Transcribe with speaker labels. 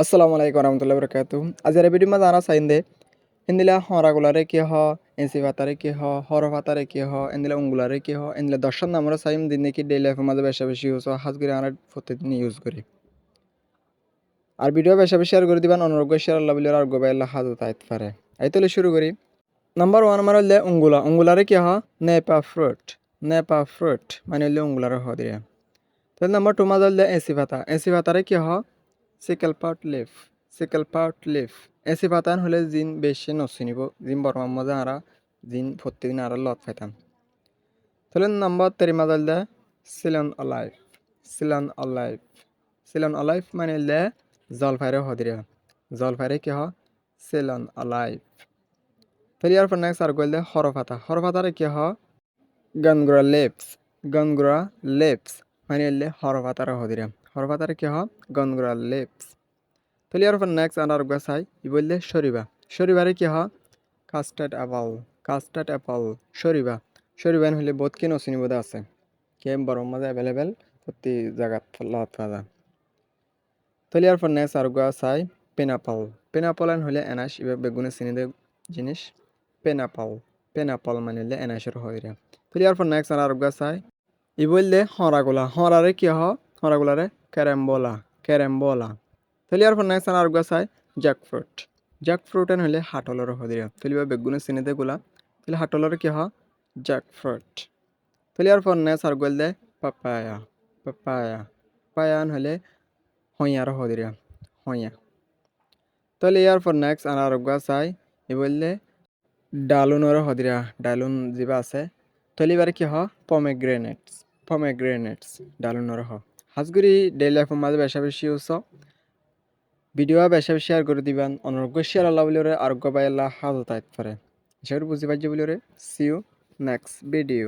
Speaker 1: আসসালামু আলাইকুম warahmatullahi wabarakatuh. Azare video ma dana sainde indila horagulare ki ho ensifatare ki ho horofatare ki ho indila ungulare ki ho indila দর্শন আমরা সাইম দিনে কি daily লাইফের মাঝে বেশি বেশি ইউজ হয় হাজগিরি আমরা প্রতিদিন ইউজ করি আর ভিডিও বেশি বেশি শেয়ার করে দিবেন অনুরোধ করে শেয়ার আল্লাহ বিলের আর গোবাই আল্লাহ হাজত আইতে পারে এই তাহলে শুরু করি নাম্বার 1 আমার হলে উঙ্গুলারে কি হয় নেপা ফ্রুট মানে হলে উঙ্গুলারে হয় দিয়া তাহলে নাম্বার 2 মাঝে হলে এসিফাতারে কি হয় সিকেল পাউট লিফ এসি পাতান হলে জিন বেশি নচিনিব জিন বর্মার মধ্যে আরা জিন প্রত্যেকদিন আরা লত পাইতাম তাহলে নাম্বার 3 মাদাল দে সিলন অলাইফ সিলন অলাইফ মানে দে জলফাইরে হদিরা জলফাইরে কি হ সিলন অলাইফ তাহলে ইয়ার পর নেক্সট আর গল দে হরফাতারে কি হ গনগ্রা লেপস মানে দে হরফাতারে হদিরা হরফাতারে কি হ গনগ্রা লেপস তাহলে ইয়ার পর নেক্সট আর চাই ই বললে শরীবারে কি হয় কাস্টার্ড অ্যাপল শরীবান হলে বহুত কি নচিনি বোধ আছে কে বড় মাঝে অ্যাভেলেবেল প্রতি জায়গাত লত পাওয়া তাহলে ইয়ার পর নেক্সট আর চাই পেনাপল হলে এনাস এবার বেগুনে চিনি দে জিনিস পেনাপল মানে হলে এনাসের হয় রে তাহলে ইয়ার পর নেক্সট আর চাই ই বললে হরারে কি হয় হরাগুলারে ক্যারাম্বলা তাহলে আর নেক্সট আর চাই জ্যাকফ্রুট হলে হাটলর হদিরা তাহলে বেগুনের চিনিতে গুলা তাহলে হাটলর কি হয় জ্যাকফ্রুট তাহলে আর নেক্সট আর গল দে পাপায়ান হলে হইয়ার হদিরা হইয়া তাহলে ইয়ার পর নেক্সট আর চাই ই বললে ডালুনর হদিরা ডালুন যিবা আছে তাহলে এবারে কি হয় পমেগ্রেনেটস ডালুনর হাজগুড়ি ডেইলি লাইফের মাঝে বেশা বেশি ইউজ ভিডিও বেশি বেশি শেয়ার করে দিবেন অনুরোধ করে শেয়ার আল্লাহ বলে আরোগ্য বাই আল্লাহ হাজত আইতে পারে সেটা বুঝতে পারছি বলে সি ইউ নেক্সট ভিডিও